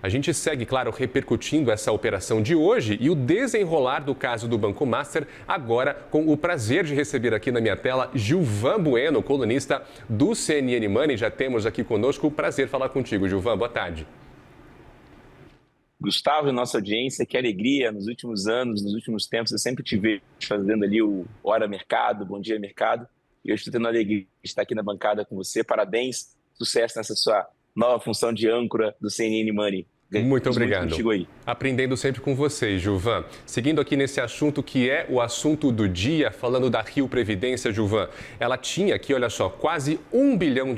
A gente segue, claro, repercutindo essa operação de hoje e o desenrolar do caso do Banco Master, agora com o prazer de receber aqui na minha tela Gilvan Bueno, colunista do CNN Money. Já temos aqui conosco o prazer de falar contigo, Gilvan. Boa tarde. Gustavo e nossa audiência, que alegria nos últimos anos, nos últimos tempos, eu sempre te vejo fazendo ali o Hora Mercado, Bom Dia Mercado, e eu estou tendo a alegria de estar aqui na bancada com você. Parabéns, sucesso nessa sua nova função de âncora do CNN Money. Muito obrigado. Muito contigo aí. Aprendendo sempre com vocês, Gilvan. Seguindo aqui nesse assunto que é o assunto do dia, falando da Rio Previdência, Gilvan. Ela tinha aqui, olha só, quase R$ 1 bilhão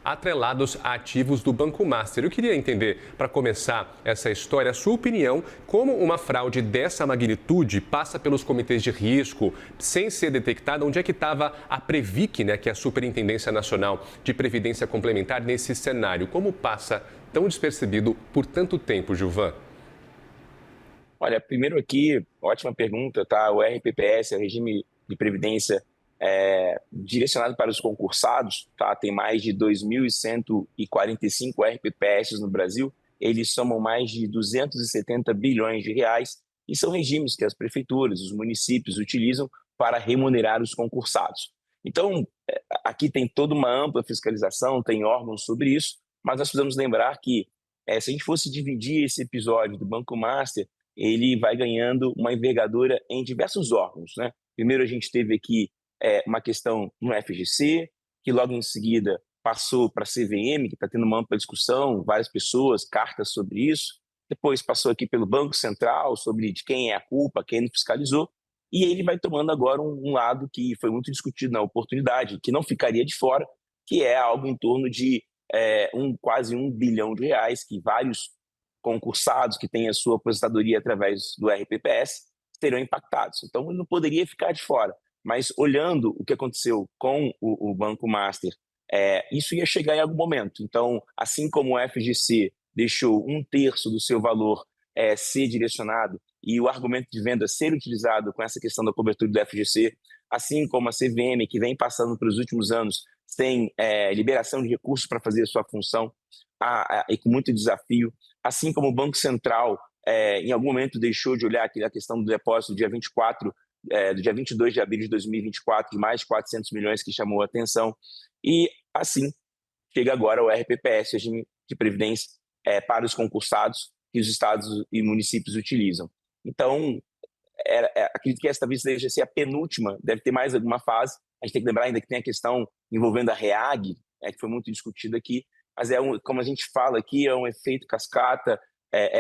atrelados a ativos do Banco Master. Eu queria entender, para começar essa história, a sua opinião, como uma fraude dessa magnitude passa pelos comitês de risco sem ser detectada. Onde é que estava a Previc, né, que é a Superintendência Nacional de Previdência Complementar, nesse cenário? Como passa tão despercebido por tanto tempo, Gilvan? Olha, primeiro aqui, ótima pergunta, tá? O RPPS, o regime de previdência direcionado para os concursados, tá? Tem mais de 2.145 RPPS no Brasil, eles somam mais de 270 bilhões de reais e são regimes que as prefeituras, os municípios utilizam para remunerar os concursados. Então, aqui tem toda uma ampla fiscalização, tem órgãos sobre isso, mas nós precisamos lembrar que se a gente fosse dividir esse episódio do Banco Master, ele vai ganhando uma envergadura em diversos órgãos, né? Primeiro a gente teve aqui uma questão no FGC, que logo em seguida passou para a CVM, que está tendo uma ampla discussão, várias pessoas, cartas sobre isso. Depois passou aqui pelo Banco Central, sobre de quem é a culpa, quem não fiscalizou. E ele vai tomando agora um lado que foi muito discutido na oportunidade, que não ficaria de fora, que é algo em torno de quase R$ 1 bilhão, que vários concursados que têm a sua aposentadoria através do RPPS serão impactados. Então, ele não poderia ficar de fora. Mas, olhando o que aconteceu com o Banco Master, isso ia chegar em algum momento. Então, assim como o FGC deixou 1/3 do seu valor ser direcionado e o argumento de venda ser utilizado com essa questão da cobertura do FGC, assim como a CVM, que vem passando pelos últimos anos sem liberação de recursos para fazer a sua função e com muito desafio, assim como o Banco Central em algum momento deixou de olhar a questão do depósito do dia 22 de abril de 2024, de mais de 400 milhões que chamou a atenção, e assim chega agora o RPPS, regime de previdência para os concursados que os estados e municípios utilizam. Então, acredito que esta vez seja a penúltima, deve ter mais alguma fase. A gente tem que lembrar ainda que tem a questão envolvendo a REAG, que foi muito discutida aqui, mas como a gente fala aqui, é um efeito cascata,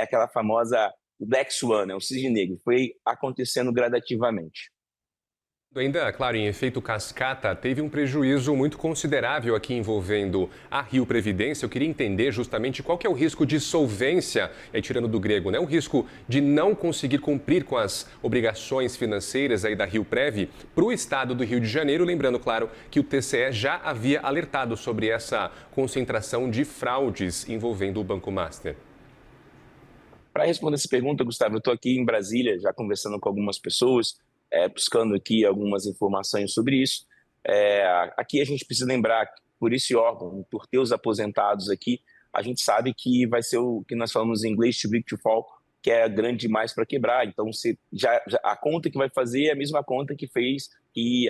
aquela famosa Black Swan, o cisne negro, foi acontecendo gradativamente. Ainda, claro, em efeito cascata, teve um prejuízo muito considerável aqui envolvendo a Rio Previdência. Eu queria entender justamente qual que é o risco de solvência, tirando do grego, né? O risco de não conseguir cumprir com as obrigações financeiras aí da Rio Prev para o estado do Rio de Janeiro. Lembrando, claro, que o TCE já havia alertado sobre essa concentração de fraudes envolvendo o Banco Master. Para responder essa pergunta, Gustavo, eu estou aqui em Brasília, já conversando com algumas pessoas, buscando aqui algumas informações sobre isso. Aqui a gente precisa lembrar que por esse órgão, por ter os aposentados aqui, a gente sabe que vai ser o que nós falamos em inglês, too big to fall, que é grande demais para quebrar. Então, a conta que vai fazer é a mesma conta que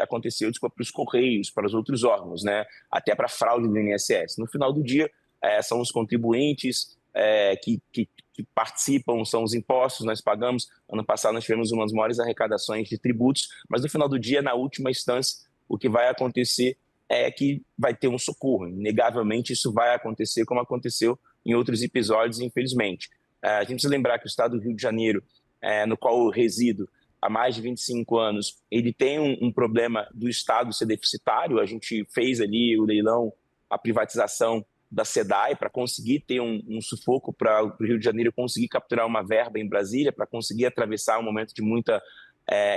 aconteceu para os Correios, para os outros órgãos, né? Até para a fraude do INSS. No final do dia, são os contribuintes que participam, são os impostos, nós pagamos. Ano passado nós tivemos umas maiores arrecadações de tributos, mas no final do dia, na última instância, o que vai acontecer é que vai ter um socorro. Inegavelmente isso vai acontecer como aconteceu em outros episódios, infelizmente. A gente precisa lembrar que o estado do Rio de Janeiro, no qual eu resido há mais de 25 anos, ele tem um problema do estado ser deficitário. A gente fez ali o leilão, a privatização da SEDAI para conseguir ter um sufoco para o Rio de Janeiro conseguir capturar uma verba em Brasília, para conseguir atravessar um momento de muita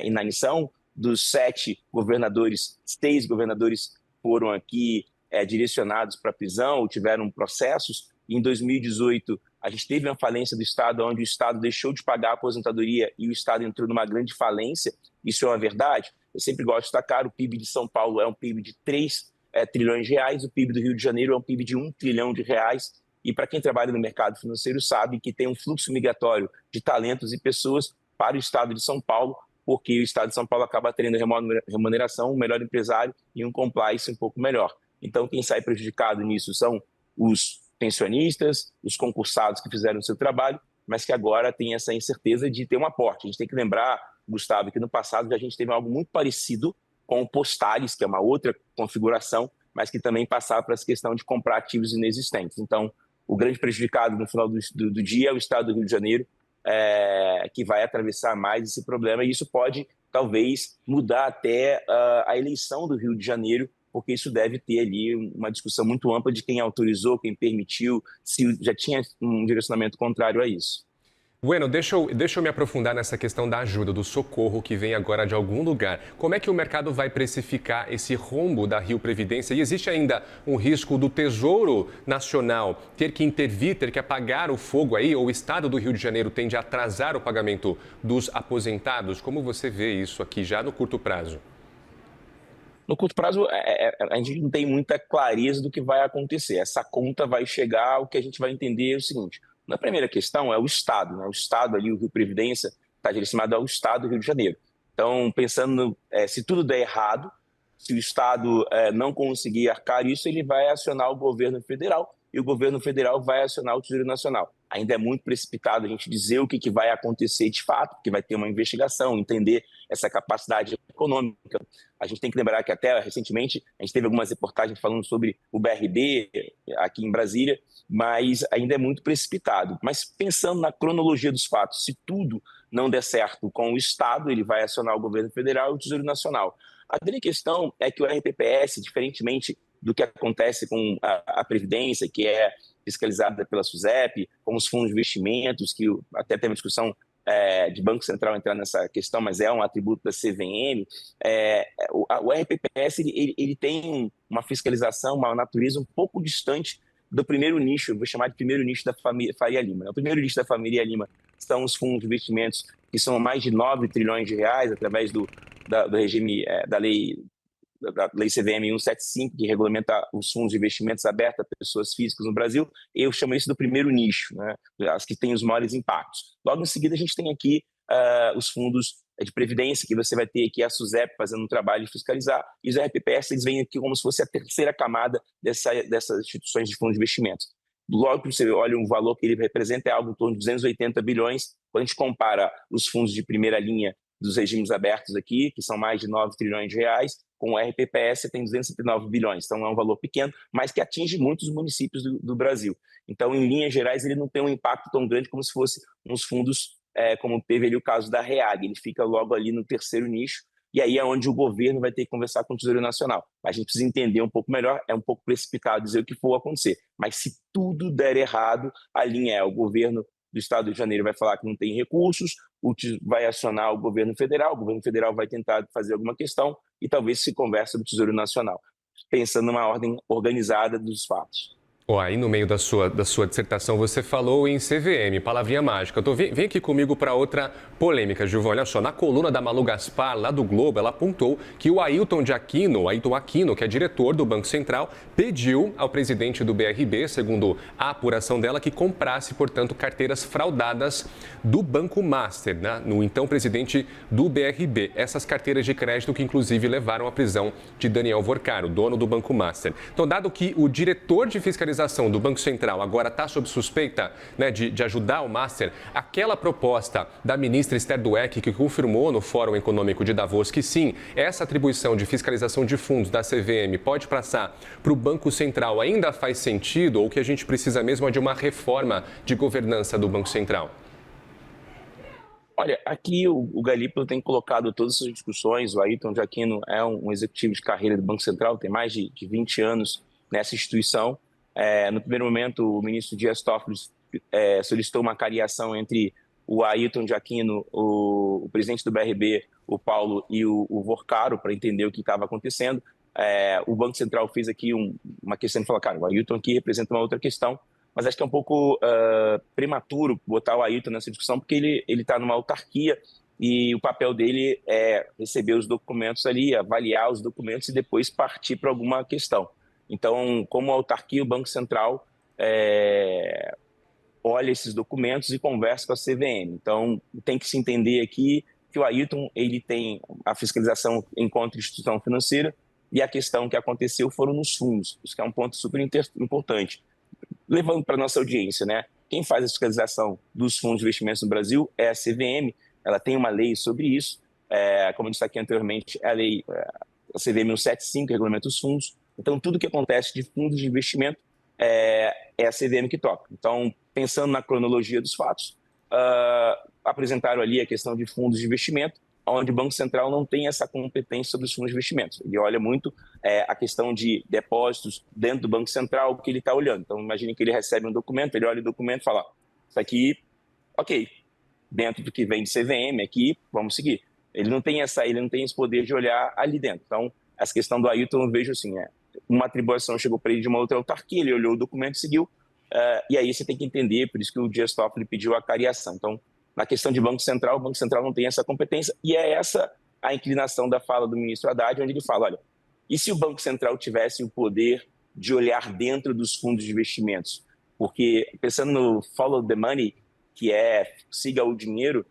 inanição. Dos 7 governadores, 6 governadores foram aqui direcionados para prisão ou tiveram processos. Em 2018, a gente teve uma falência do Estado, onde o Estado deixou de pagar a aposentadoria e o Estado entrou numa grande falência. Isso é uma verdade. Eu sempre gosto de destacar, o PIB de São Paulo é um PIB de 3 trilhões de reais, o PIB do Rio de Janeiro é um PIB de 1 trilhão de reais. E para quem trabalha no mercado financeiro sabe que tem um fluxo migratório de talentos e pessoas para o estado de São Paulo, porque o estado de São Paulo acaba tendo remuneração, um melhor empresário e um compliance um pouco melhor. Então, quem sai prejudicado nisso são os pensionistas, os concursados que fizeram o seu trabalho, mas que agora tem essa incerteza de ter um aporte. A gente tem que lembrar, Gustavo, que no passado a gente teve algo muito parecido com o Postales, que é uma outra configuração, mas que também passava para essa questão de comprar ativos inexistentes. Então, o grande prejudicado no final do dia é o estado do Rio de Janeiro, que vai atravessar mais esse problema, e isso pode, talvez, mudar até a eleição do Rio de Janeiro, porque isso deve ter ali uma discussão muito ampla de quem autorizou, quem permitiu, se já tinha um direcionamento contrário a isso. Bueno, deixa eu me aprofundar nessa questão da ajuda, do socorro que vem agora de algum lugar. Como é que o mercado vai precificar esse rombo da Rio Previdência? E existe ainda um risco do Tesouro Nacional ter que intervir, ter que apagar o fogo aí? Ou o Estado do Rio de Janeiro tende a atrasar o pagamento dos aposentados? Como você vê isso aqui já no curto prazo? No curto prazo, a gente não tem muita clareza do que vai acontecer. Essa conta vai chegar, o que a gente vai entender é o seguinte: na primeira questão é o Estado, né? O Estado ali, o Rio Previdência, está direcionado ao Estado do Rio de Janeiro. Então, pensando, se tudo der errado, se o Estado não conseguir arcar isso, ele vai acionar o governo federal e o governo federal vai acionar o Tesouro Nacional. Ainda é muito precipitado a gente dizer o que vai acontecer de fato, porque vai ter uma investigação, entender essa capacidade econômica. A gente tem que lembrar que até recentemente a gente teve algumas reportagens falando sobre o BRB aqui em Brasília, mas ainda é muito precipitado. Mas pensando na cronologia dos fatos, se tudo não der certo com o Estado, ele vai acionar o governo federal e o Tesouro Nacional. A grande questão é que o RPPS, diferentemente do que acontece com a Previdência, que é fiscalizada pela SUSEP, com os fundos de investimentos, que até tem uma discussão de Banco Central entrar nessa questão, mas é um atributo da CVM. O RPPS ele tem uma fiscalização, uma natureza um pouco distante do primeiro nicho, eu vou chamar de primeiro nicho da família Faria Lima. O primeiro nicho da família Lima são os fundos de investimentos, que são mais de 9 trilhões de reais, através do regime da lei CVM 175, que regulamenta os fundos de investimentos abertos a pessoas físicas no Brasil. Eu chamo isso do primeiro nicho, né? As que têm os maiores impactos. Logo em seguida, a gente tem aqui os fundos de previdência, que você vai ter aqui a SUSEP fazendo um trabalho de fiscalizar, e os RPPS eles vêm aqui como se fosse a terceira camada dessas instituições de fundos de investimentos. Logo que você olha o valor que ele representa, é algo em torno de 280 bilhões. Quando a gente compara os fundos de primeira linha dos regimes abertos aqui, que são mais de 9 trilhões de reais, com o RPPS tem 209 bilhões, então é um valor pequeno, mas que atinge muitos municípios do Brasil. Então, em linhas gerais, ele não tem um impacto tão grande como se fosse uns fundos, como teve ali o caso da REAG, ele fica logo ali no terceiro nicho, e aí é onde o governo vai ter que conversar com o Tesouro Nacional. A gente precisa entender um pouco melhor, é um pouco precipitado dizer o que for acontecer, mas se tudo der errado, a linha é o governo do Estado do Rio de Janeiro vai falar que não tem recursos, vai acionar o governo federal vai tentar fazer alguma questão e talvez se converse sobre o Tesouro Nacional, pensando numa ordem organizada dos fatos. Aí no meio da sua dissertação você falou em CVM, palavrinha mágica. Vem aqui comigo para outra polêmica, Gilvan. Olha só, na coluna da Malu Gaspar, lá do Globo, ela apontou que o Ailton Aquino, que é diretor do Banco Central, pediu ao presidente do BRB, segundo a apuração dela, que comprasse, portanto, carteiras fraudadas do Banco Master, né? No então presidente do BRB. Essas carteiras de crédito que, inclusive, levaram à prisão de Daniel Vorcaro, dono do Banco Master. Então, dado que o diretor de fiscalização do Banco Central agora está sob suspeita, né, de ajudar o Master, aquela proposta da ministra Esther Dweck, que confirmou no Fórum Econômico de Davos que sim, essa atribuição de fiscalização de fundos da CVM pode passar para o Banco Central, ainda faz sentido ou que a gente precisa mesmo é de uma reforma de governança do Banco Central? Olha, aqui o Galípolo tem colocado todas essas discussões. O Ailton Aquino é um executivo de carreira do Banco Central, tem mais de 20 anos nessa instituição. No primeiro momento, o ministro Dias Toffoli solicitou uma cariação entre o Ailton Aquino, o presidente do BRB, o Paulo, e o Vorcaro, para entender o que estava acontecendo. O Banco Central fez aqui uma questão de falar, cara, o Ailton aqui representa uma outra questão, mas acho que é um pouco prematuro botar o Ailton nessa discussão, porque ele está numa autarquia e o papel dele é receber os documentos ali, avaliar os documentos e depois partir para alguma questão. Então, como autarquia, o Banco Central olha esses documentos e conversa com a CVM. Então, tem que se entender aqui que o Ailton ele tem a fiscalização enquanto instituição financeira e a questão que aconteceu foram nos fundos, isso que é um ponto super importante. Levando para a nossa audiência, né? Quem faz a fiscalização dos fundos de investimentos no Brasil é a CVM, ela tem uma lei sobre isso, como eu disse aqui anteriormente, a CVM 175, que regulamenta os fundos. Então, tudo que acontece de fundos de investimento é a CVM que toca. Então, pensando na cronologia dos fatos, apresentaram ali a questão de fundos de investimento, onde o Banco Central não tem essa competência sobre os fundos de investimentos. Ele olha muito a questão de depósitos dentro do Banco Central, que ele está olhando. Então, imagine que ele recebe um documento, ele olha o documento e fala, isso aqui, ok, dentro do que vem de CVM aqui, vamos seguir. Ele não tem esse poder de olhar ali dentro. Então, essa questão do Ailton, eu vejo assim, uma atribuição chegou para ele de uma outra autarquia, ele olhou o documento e seguiu, e aí você tem que entender, por isso que o Dias Toffoli pediu a cariação. Então, na questão de Banco Central, o Banco Central não tem essa competência, e é essa a inclinação da fala do ministro Haddad, onde ele fala, olha, e se o Banco Central tivesse o poder de olhar dentro dos fundos de investimentos? Porque, pensando no follow the money, que é siga o dinheiro,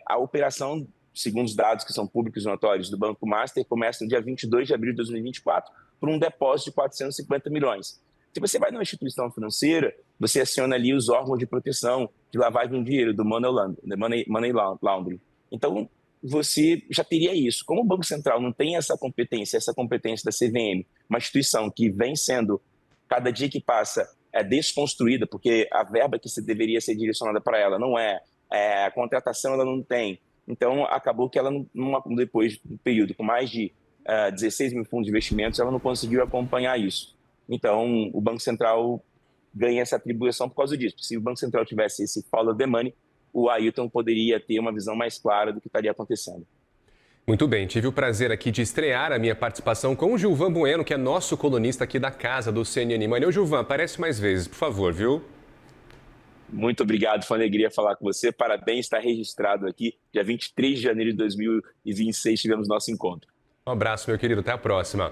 a operação, segundo os dados que são públicos e notórios do Banco Master, começa no dia 22 de abril de 2024, por um depósito de 450 milhões. Se você vai numa instituição financeira, você aciona ali os órgãos de proteção de lavagem de dinheiro, do Money Laundering. Então, você já teria isso. Como o Banco Central não tem essa competência da CVM, uma instituição que vem sendo, cada dia que passa, desconstruída, porque a verba que deveria ser direcionada para ela não a contratação ela não tem. Então, acabou que ela, depois do período com mais de 16 mil fundos de investimentos, ela não conseguiu acompanhar isso. Então, o Banco Central ganha essa atribuição por causa disso. Se o Banco Central tivesse esse follow the money, o Ailton poderia ter uma visão mais clara do que estaria acontecendo. Muito bem, tive o prazer aqui de estrear a minha participação com o Gilvan Bueno, que é nosso colunista aqui da casa do CNN Money. Ô, Gilvan, aparece mais vezes, por favor, viu? Muito obrigado, foi uma alegria falar com você. Parabéns, está registrado aqui. Dia 23 de janeiro de 2026 tivemos nosso encontro. Um abraço, meu querido, até a próxima.